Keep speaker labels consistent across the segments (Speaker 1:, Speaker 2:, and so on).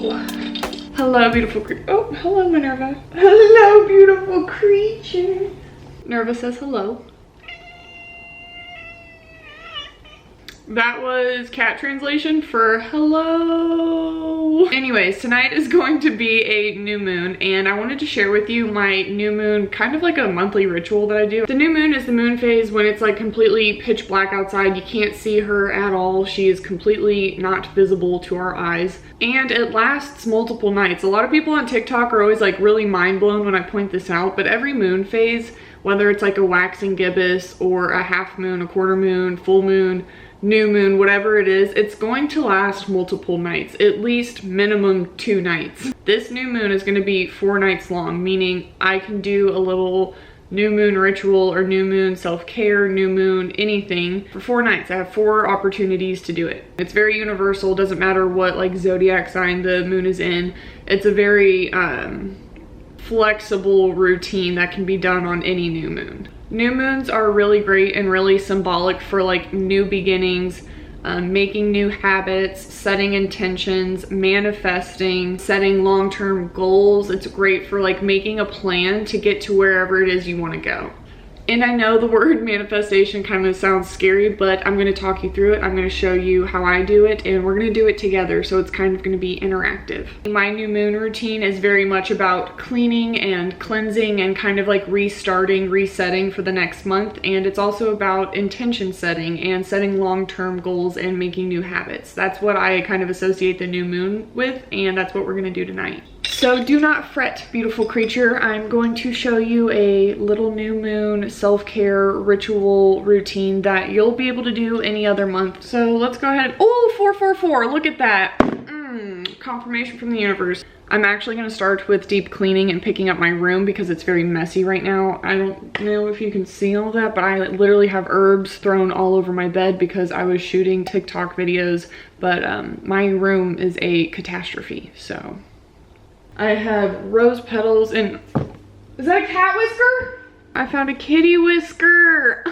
Speaker 1: Hello, beautiful creature. Oh, hello, Minerva. Hello, beautiful creature. Minerva says hello. That was cat translation for hello. Anyways, tonight is going to be a new moon, and I wanted to share with you my new moon, kind of like a monthly ritual that I do. The new moon is the moon phase when it's like completely pitch black outside. You can't see her at all. She is completely not visible to our eyes, and it lasts multiple nights. A lot of people on TikTok are always like really mind blown when I point this out, but every moon phase, whether it's like a waxing gibbous or a half moon, a quarter moon, full moon, new moon, whatever it is, it's going to last multiple nights, at least minimum 2 nights. This new moon is going to be 4 nights long, meaning I can do a little new moon ritual or new moon self-care, new moon anything for 4 nights. I have 4 opportunities to do it. It's very universal, doesn't matter what like zodiac sign the moon is in. It's a very flexible routine that can be done on any new moon. New moons are really great and really symbolic for like new beginnings, making new habits, setting intentions, manifesting, setting long-term goals. It's great for like making a plan to get to wherever it is you want to go. And I know the word manifestation kind of sounds scary, but I'm going to talk you through it. I'm going to show you how I do it, and we're going to do it together, so it's kind of going to be interactive. My new moon routine is very much about cleaning and cleansing and kind of like restarting, resetting for the next month. And it's also about intention setting and setting long-term goals and making new habits. That's what I kind of associate the new moon with, and that's what we're going to do tonight. So do not fret, beautiful creature. I'm going to show you a little new moon self-care ritual routine that you'll be able to do any other month. So let's go ahead. Oh, 444, look at that. Confirmation from the universe. I'm actually going to start with deep cleaning and picking up my room because it's very messy right now. I don't know if you can see all that, but I literally have herbs thrown all over my bed because I was shooting TikTok videos, but my room is a catastrophe, so. I have rose petals and, is that a cat whisker? I found a kitty whisker.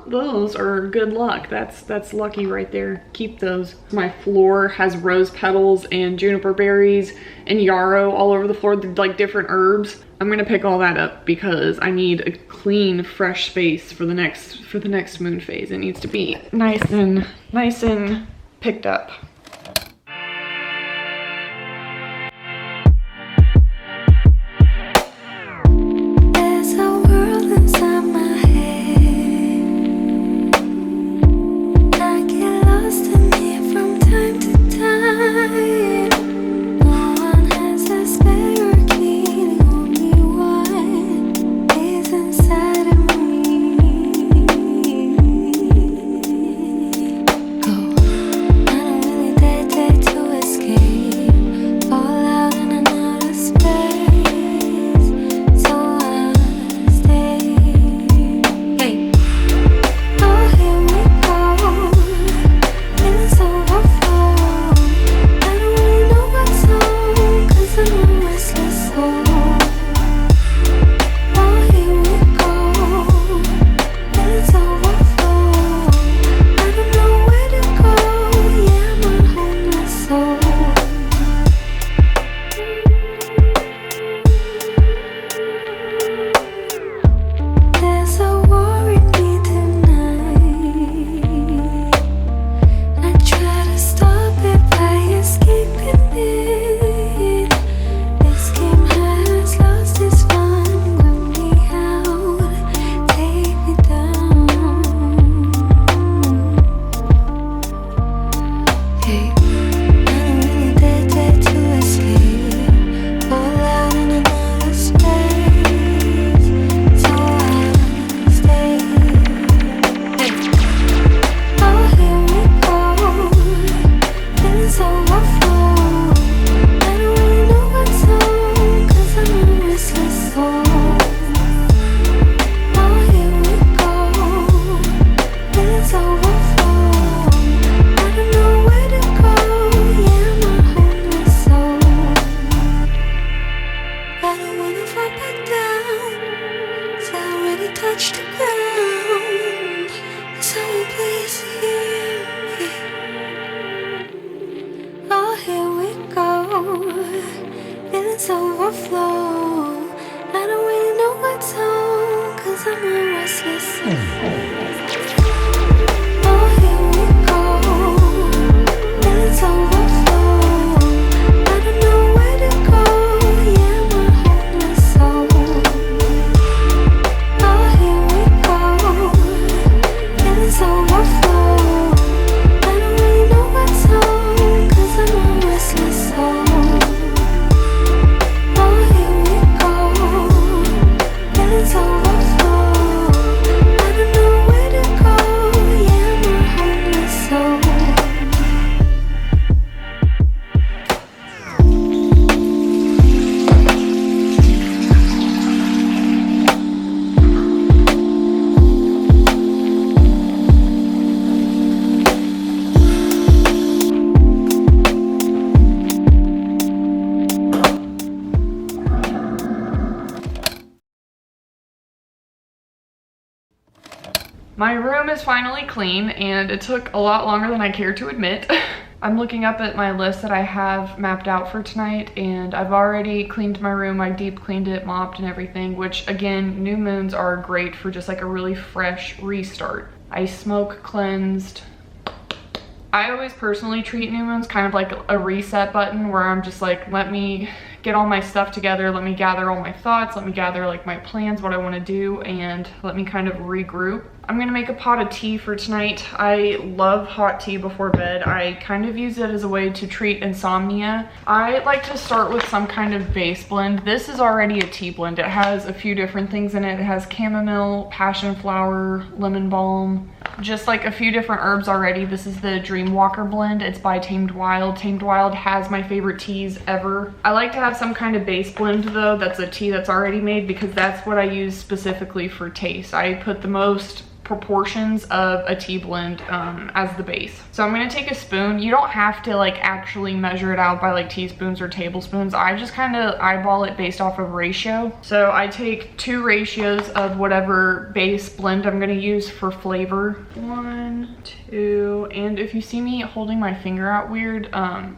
Speaker 1: Those are good luck. That's lucky right there. Keep those. My floor has rose petals and juniper berries and yarrow all over the floor, like different herbs. I'm gonna pick all that up because I need a clean, fresh space for the next moon phase. It needs to be nice and picked up.
Speaker 2: I don't really
Speaker 1: My room is finally clean, and it took a lot longer than I care to admit. I'm looking up at my list that I have mapped out for tonight, and I've already cleaned my room. I deep cleaned it, mopped and everything, which again, new moons are great for just like a really fresh restart. I smoke cleansed. I always personally treat new moons kind of like a reset button, where I'm just like, let me get all my stuff together, let me gather all my thoughts, let me gather like my plans, what I want to do, and let me kind of regroup. I'm gonna make a pot of tea for tonight. I love hot tea before bed. I kind of use it as a way to treat insomnia. I like to start with some kind of base blend. This is already a tea blend. It has a few different things in it. It has chamomile, passion flower, lemon balm, just like a few different herbs already. This is the Dreamwalker blend. It's by Tamed Wild. Tamed Wild has my favorite teas ever. I like to have some kind of base blend though, that's a tea that's already made, because that's what I use specifically for taste. I put the most proportions of a tea blend as the base. So I'm gonna take a spoon. You don't have to like actually measure it out by like teaspoons or tablespoons. I just kind of eyeball it based off of ratio. So I take 2 ratios of whatever base blend I'm gonna use for flavor. 1, 2, and if you see me holding my finger out weird,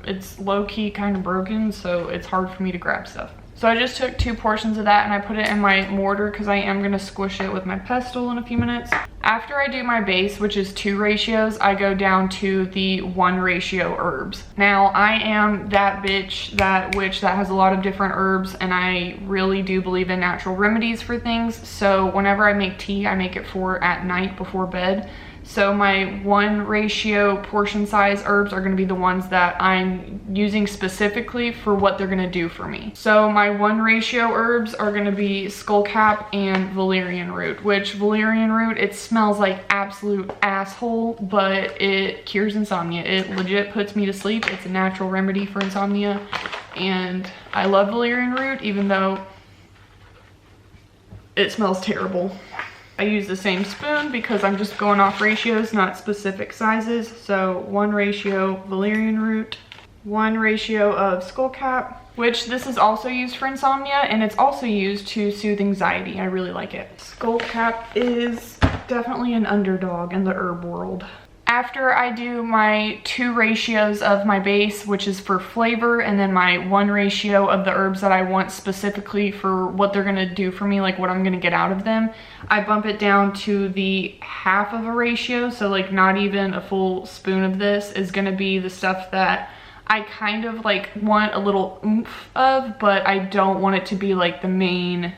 Speaker 1: it's low-key kind of broken, so it's hard for me to grab stuff. So I just took 2 portions of that and I put it in my mortar because I am gonna squish it with my pestle in a few minutes. After I do my base, which is 2 ratios, I go down to the 1 ratio herbs. Now I am that bitch, that witch that has a lot of different herbs, and I really do believe in natural remedies for things. So whenever I make tea, I make it for at night before bed. So my 1 ratio portion size herbs are going to be the ones that I'm using specifically for what they're going to do for me. So my 1 ratio herbs are going to be skullcap and valerian root, which valerian root, it smells like absolute asshole, but it cures insomnia. It legit puts me to sleep. It's a natural remedy for insomnia, and I love valerian root even though it smells terrible. I use the same spoon because I'm just going off ratios, not specific sizes. So 1 ratio valerian root, 1 ratio of skullcap, which this is also used for insomnia, and it's also used to soothe anxiety. I really like it. Skullcap is definitely an underdog in the herb world. After I do my 2 ratios of my base, which is for flavor, and then my 1 ratio of the herbs that I want specifically for what they're gonna do for me, like what I'm gonna get out of them, I bump it down to the half of a ratio. So like not even a full spoon of this is gonna be the stuff that I kind of like want a little oomph of, but I don't want it to be like the main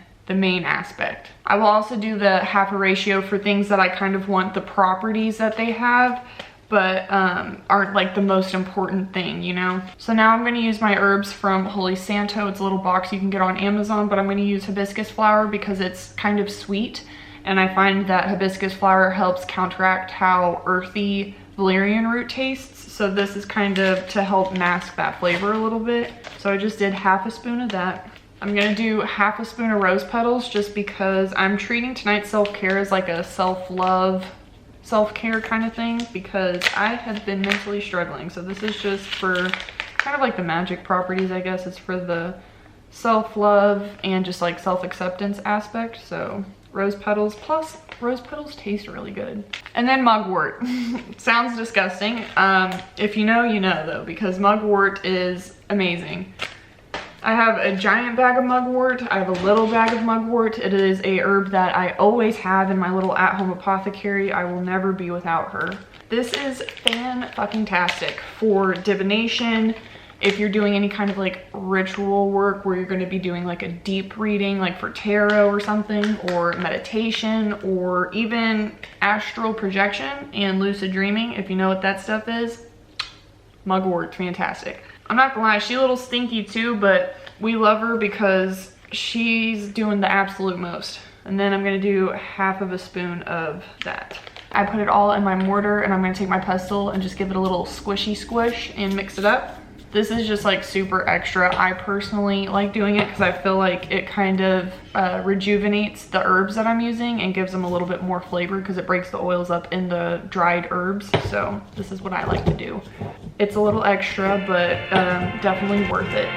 Speaker 1: aspect. I will also do the half a ratio for things that I kind of want the properties that they have, but aren't like the most important thing, you know? So now I'm gonna use my herbs from Holy Santo. It's a little box you can get on Amazon, but I'm gonna use hibiscus flower because it's kind of sweet, and I find that hibiscus flower helps counteract how earthy valerian root tastes. So this is kind of to help mask that flavor a little bit. So I just did half a spoon of that. I'm gonna do half a spoon of rose petals just because I'm treating tonight's self-care as like a self-love, self-care kind of thing, because I have been mentally struggling. So this is just for kind of like the magic properties, I guess. It's for the self-love and just like self-acceptance aspect. So rose petals, plus rose petals taste really good. And then mugwort. Sounds disgusting. If you know, you know though, because mugwort is amazing. I have a giant bag of mugwort. I have a little bag of mugwort. It is a herb that I always have in my little at-home apothecary. I will never be without her. This is fan-fucking-tastic for divination. If you're doing any kind of like ritual work where you're going to be doing like a deep reading, like for tarot or something, or meditation, or even astral projection and lucid dreaming, if you know what that stuff is, mugwort, fantastic. I'm not gonna lie, she's a little stinky too, but we love her because she's doing the absolute most. And then I'm gonna do half of a spoon of that. I put it all in my mortar, and I'm gonna take my pestle and just give it a little squishy squish and mix it up. This is just like super extra. I personally like doing it because I feel like it kind of rejuvenates the herbs that I'm using and gives them a little bit more flavor because it breaks the oils up in the dried herbs. So this is what I like to do. It's a little extra, but definitely worth it.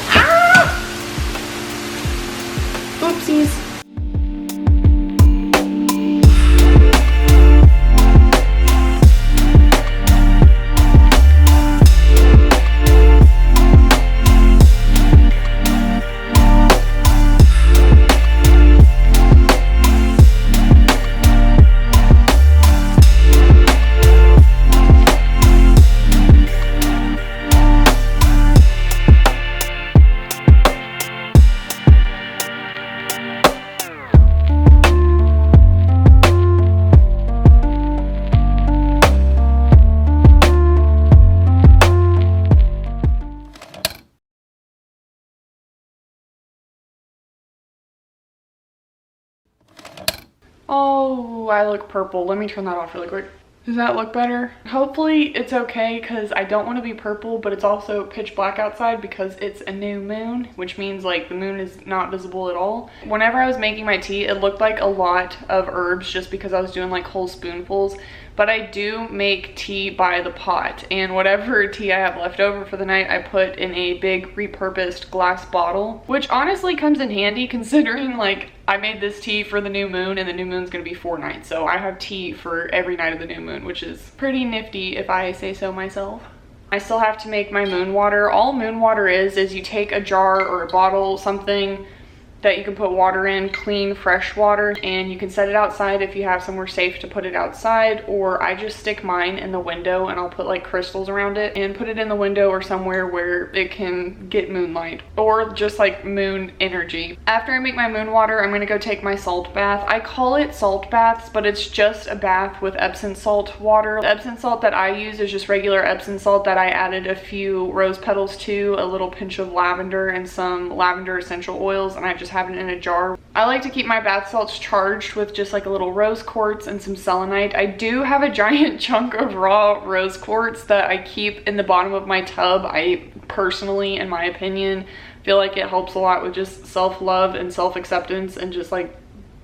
Speaker 1: Ah! Oopsies. Oh, I look purple. Let me turn that off really quick. Does that look better? Hopefully it's okay because I don't want to be purple, but it's also pitch black outside because it's a new moon, which means like the moon is not visible at all. Whenever I was making my tea, it looked like a lot of herbs just because I was doing like whole spoonfuls. But I do make tea by the pot, and whatever tea I have left over for the night, I put in a big repurposed glass bottle, which honestly comes in handy considering like I made this tea for the new moon and the new moon's gonna be 4 nights. So I have tea for every night of the new moon, which is pretty nifty if I say so myself. I still have to make my moon water. All moon water is you take a jar or a bottle, something that you can put water in, clean, fresh water, and you can set it outside if you have somewhere safe to put it outside, or I just stick mine in the window and I'll put like crystals around it and put it in the window or somewhere where it can get moonlight or just like moon energy. After I make my moon water, I'm gonna go take my salt bath. I call it salt baths, but it's just a bath with Epsom salt water. The Epsom salt that I use is just regular Epsom salt that I added a few rose petals to, a little pinch of lavender and some lavender essential oils, and I just have it in a jar. I like to keep my bath salts charged with just like a little rose quartz and some selenite. I do have a giant chunk of raw rose quartz that I keep in the bottom of my tub. I personally, in my opinion, feel like it helps a lot with just self-love and self-acceptance and just like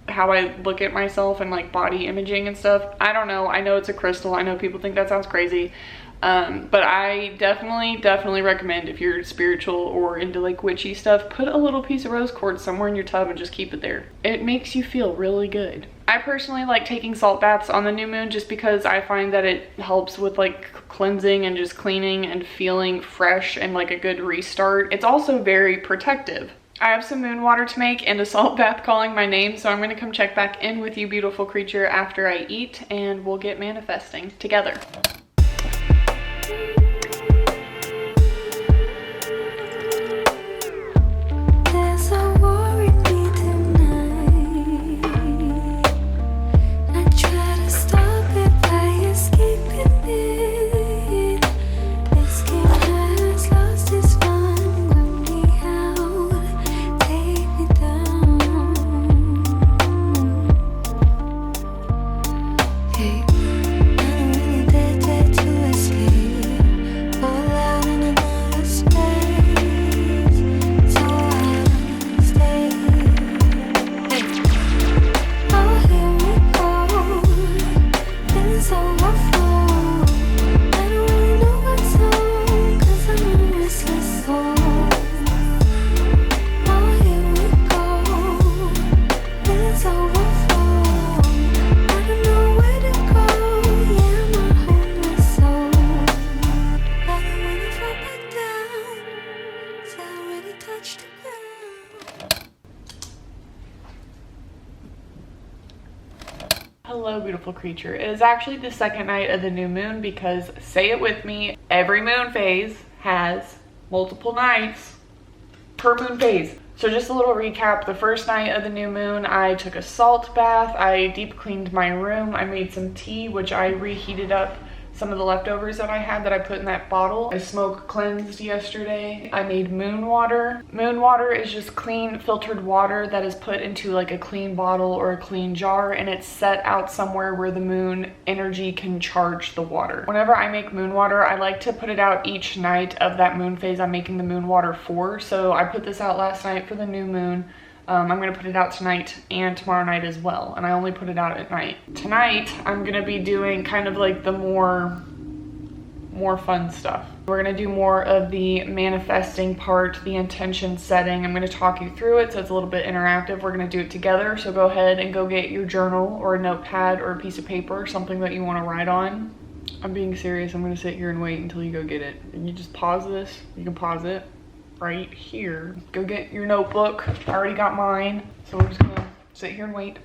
Speaker 1: how I look at myself and like body imaging and stuff. I don't know. I know it's a crystal. I know people think that sounds crazy. But I definitely recommend if you're spiritual or into like witchy stuff, put a little piece of rose quartz somewhere in your tub and just keep it there. It makes you feel really good. I personally like taking salt baths on the new moon just because I find that it helps with like cleansing and just cleaning and feeling fresh and like a good restart. It's also very protective. I have some moon water to make and a salt bath calling my name, so I'm gonna come check back in with you, beautiful creature, after I eat, and we'll get manifesting together. Hello, beautiful creature. It is actually the second night of the new moon because, say it with me, every moon phase has multiple nights per moon phase. So just a little recap. The first night of the new moon, I took a salt bath. I deep cleaned my room. I made some tea, which I reheated up some of the leftovers that I had that I put in that bottle. I smoke cleansed yesterday. I made moon water. Moon water is just clean filtered water that is put into like a clean bottle or a clean jar, and it's set out somewhere where the moon energy can charge the water. Whenever I make moon water, I like to put it out each night of that moon phase I'm making the moon water for. So I put this out last night for the new moon. I'm gonna put it out tonight and tomorrow night as well, and I only put it out at night. Tonight, I'm gonna be doing kind of like the more more fun stuff. We're gonna do more of the manifesting part, the intention setting. I'm gonna talk you through it so it's a little bit interactive. We're gonna do it together. So go ahead and go get your journal or a notepad or a piece of paper, something that you wanna write on. I'm being serious. I'm gonna sit here and wait until you go get it. And you just pause this. You can pause it right here. Go get your notebook. I already got mine. So we're just gonna sit here and wait.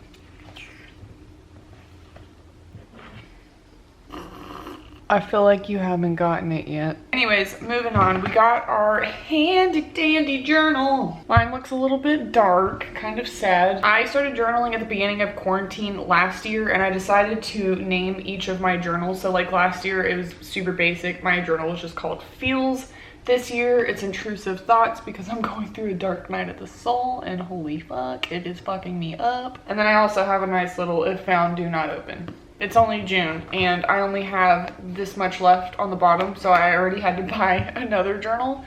Speaker 1: I feel like you haven't gotten it yet. Anyways, moving on. We got our handy dandy journal. Mine looks a little bit dark, kind of sad. I started journaling at the beginning of quarantine last year, and I decided to name each of my journals. So like last year, it was super basic. My journal was just called Feels. This year, it's Intrusive Thoughts because I'm going through a dark night at the soul, and holy fuck, it is fucking me up. And then I also have a nice little If Found, Do Not Open. It's only June and I only have this much left on the bottom, so I already had to buy another journal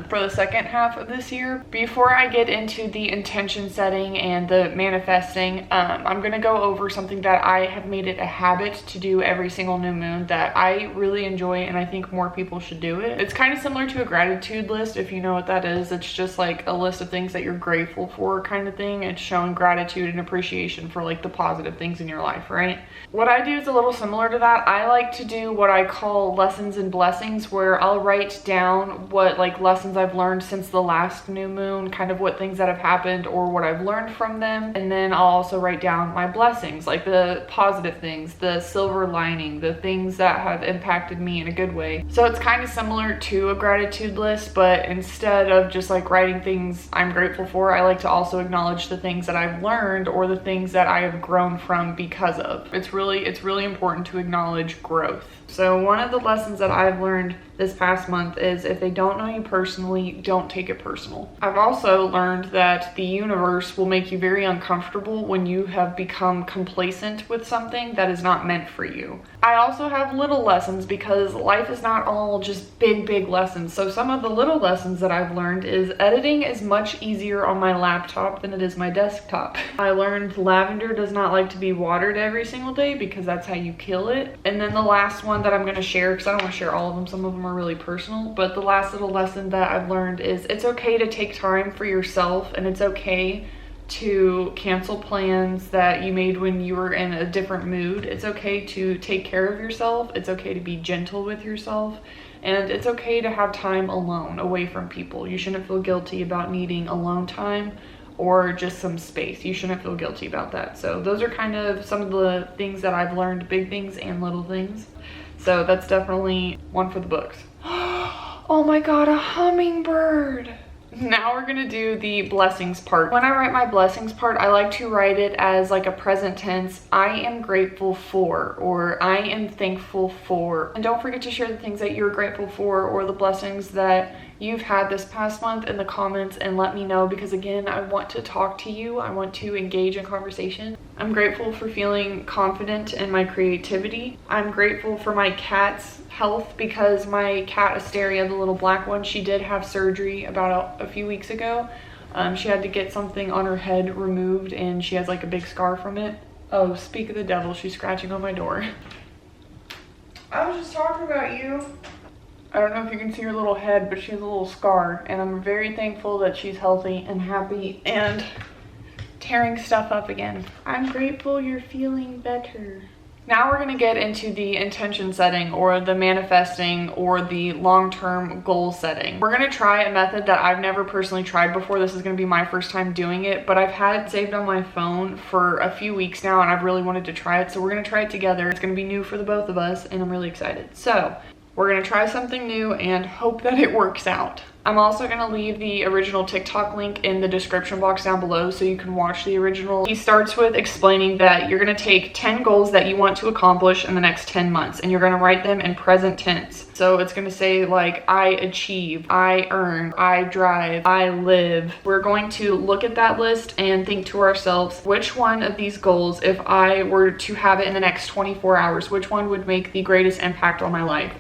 Speaker 1: for the second half of this year. Before I get into the intention setting and the manifesting, I'm gonna go over something that I have made it a habit to do every single new moon that I really enjoy, and I think more people should do it. It's kind of similar to a gratitude list, if you know what that is. It's just like a list of things that you're grateful for kind of thing. It's showing gratitude and appreciation for like the positive things in your life, right? What I do is a little similar to that. I like to do what I call lessons and blessings, where I'll write down what like lessons I've learned since the last new moon, kind of what things that have happened or what I've learned from them. And then I'll also write down my blessings, like the positive things, the silver lining, the things that have impacted me in a good way. So it's kind of similar to a gratitude list, but instead of just like writing things I'm grateful for, I like to also acknowledge the things that I've learned or the things that I have grown from because of. It's really important to acknowledge growth. So one of the lessons that I've learned this past month is if they don't know you personally, don't take it personal. I've also learned that the universe will make you very uncomfortable when you have become complacent with something that is not meant for you. I also have little lessons because life is not all just big lessons. So some of the little lessons that I've learned is editing is much easier on my laptop than it is my desktop. I learned lavender does not like to be watered every single day because that's how you kill it. And then the last one that I'm going to share, because I don't want to share all of them, some of them are really personal, but the last little lesson that I've learned is it's okay to take time for yourself, and it's okay to cancel plans that you made when you were in a different mood. It's okay to take care of yourself. It's okay to be gentle with yourself. And it's okay to have time alone, away from people. You shouldn't feel guilty about needing alone time or just some space. You shouldn't feel guilty about that. So those are kind of some of the things that I've learned, big things and little things. So that's definitely one for the books. Oh my God, a hummingbird. Now we're gonna do the blessings part. When I write my blessings part, I like to write it as like a present tense. I am grateful for, or I am thankful for. And don't forget to share the things that you're grateful for or the blessings that you've had this past month in the comments, and let me know, because again, I want to talk to you. I want to engage in conversation. I'm grateful for feeling confident in my creativity. I'm grateful for my cat's health because my cat Asteria, the little black one, she did have surgery about a few weeks ago. She had to get something on her head removed and she has like a big scar from it. Oh, speak of the devil, she's scratching on my door. I was just talking about you. I don't know if you can see her little head, but she has a little scar, and I'm very thankful that she's healthy and happy and tearing stuff up again. I'm grateful you're feeling better. Now we're gonna get into the intention setting or the manifesting or the long-term goal setting. We're gonna try a method that I've never personally tried before. This is gonna be my first time doing it, but I've had it saved on my phone for a few weeks now and I've really wanted to try it. So we're gonna try it together. It's gonna be new for the both of us and I'm really excited. So we're gonna try something new and hope that it works out. I'm also gonna leave the original TikTok link in the description box down below so you can watch the original. He starts with explaining that you're gonna take 10 goals that you want to accomplish in the next 10 months and you're gonna write them in present tense. So it's gonna say like, I achieve, I earn, I drive, I live. We're going to look at that list and think to ourselves, which one of these goals, if I were to have it in the next 24 hours, which one would make the greatest impact on my life?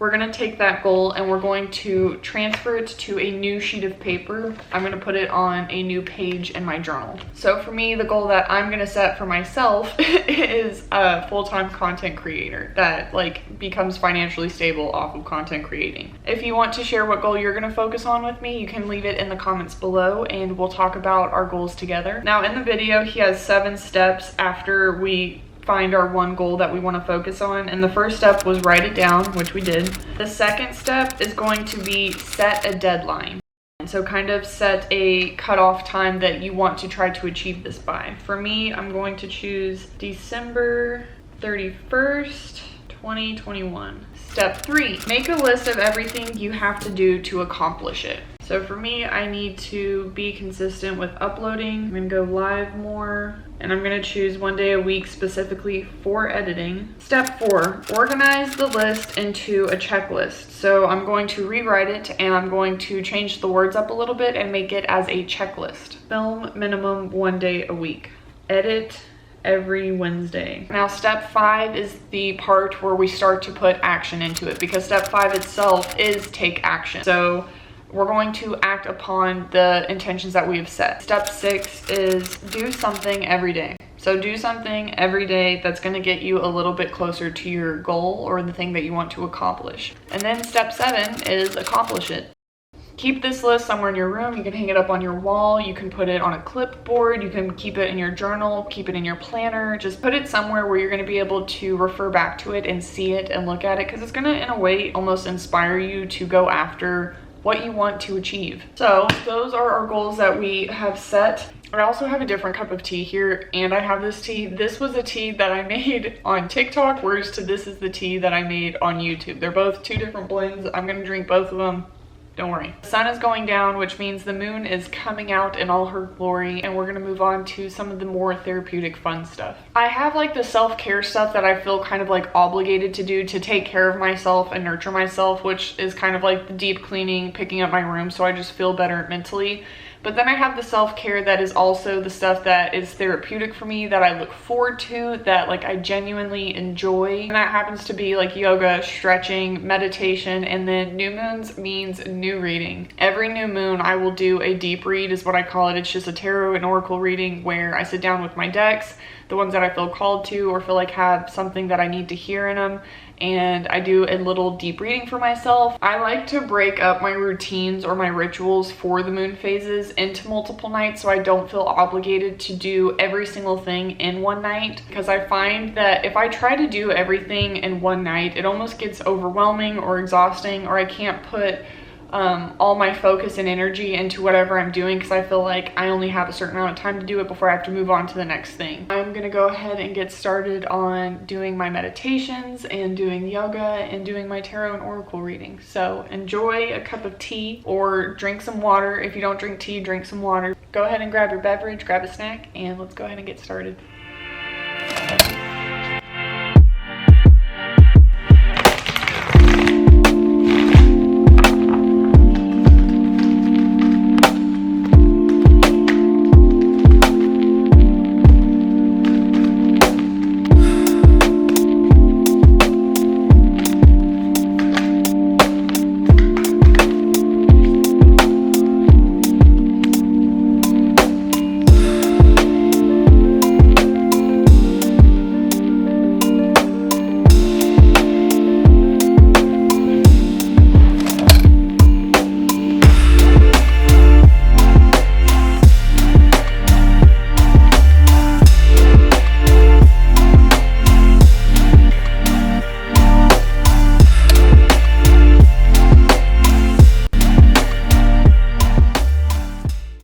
Speaker 1: we're gonna take that goal and we're going to transfer it to a new sheet of paper. I'm gonna put it on a new page in my journal. So for me, the goal that I'm gonna set for myself is a full-time content creator that like becomes financially stable off of content creating. If you want to share what goal you're gonna focus on with me, you can leave it in the comments below and we'll talk about our goals together. Now in the video, he has 7 steps after we find our one goal that we want to focus on, and the first step was write it down, which we did. The second step is going to be set a deadline. So kind of set a cutoff time that you want to try to achieve this by. For me, I'm going to choose December 31st, 2021. Step 3, make a list of everything you have to do to accomplish it. So for me, I need to be consistent with uploading. I'm gonna go live more, and I'm gonna choose 1 day a week specifically for editing. Step 4, organize the list into a checklist. So I'm going to rewrite it and I'm going to change the words up a little bit and make it as a checklist. Film minimum 1 day a week. Edit every Wednesday. Now step 5 is the part where we start to put action into it, because step 5 itself is take action. So we're going to act upon the intentions that we have set. Step 6 is do something every day. So do something every day that's going to get you a little bit closer to your goal or the thing that you want to accomplish. And then step 7 is accomplish it. Keep this list somewhere in your room. You can hang it up on your wall. You can put it on a clipboard. You can keep it in your journal, keep it in your planner. Just put it somewhere where you're going to be able to refer back to it and see it and look at it, because it's going to, in a way, almost inspire you to go after what you want to achieve. So those are our goals that we have set. I also have a different cup of tea here, and I have this tea. This was a tea that I made on TikTok, whereas this is the tea that I made on YouTube. They're both 2 different blends. I'm gonna drink both of them. Don't worry. The sun is going down, which means the moon is coming out in all her glory, and we're gonna move on to some of the more therapeutic fun stuff. I have like the self-care stuff that I feel kind of like obligated to do to take care of myself and nurture myself, which is kind of like the deep cleaning, picking up my room so I just feel better mentally. But then I have the self-care that is also the stuff that is therapeutic for me, that I look forward to, that like I genuinely enjoy. And that happens to be like yoga, stretching, meditation, and then new moons means new reading. Every new moon I will do a deep read, is what I call it. It's just a tarot and oracle reading where I sit down with my decks, the ones that I feel called to or feel like have something that I need to hear in them, and I do a little deep reading for myself. I like to break up my routines or my rituals for the moon phases into multiple nights so I don't feel obligated to do every single thing in one night, because I find that if I try to do everything in one night, it almost gets overwhelming or exhausting, or I can't put all my focus and energy into whatever I'm doing, because I feel like I only have a certain amount of time to do it before I have to move on to the next thing. I'm gonna go ahead and get started on doing my meditations and doing yoga and doing my tarot and oracle reading. So enjoy a cup of tea or drink some water. If you don't drink tea, drink some water. Go ahead and grab your beverage, grab a snack, and let's go ahead and get started.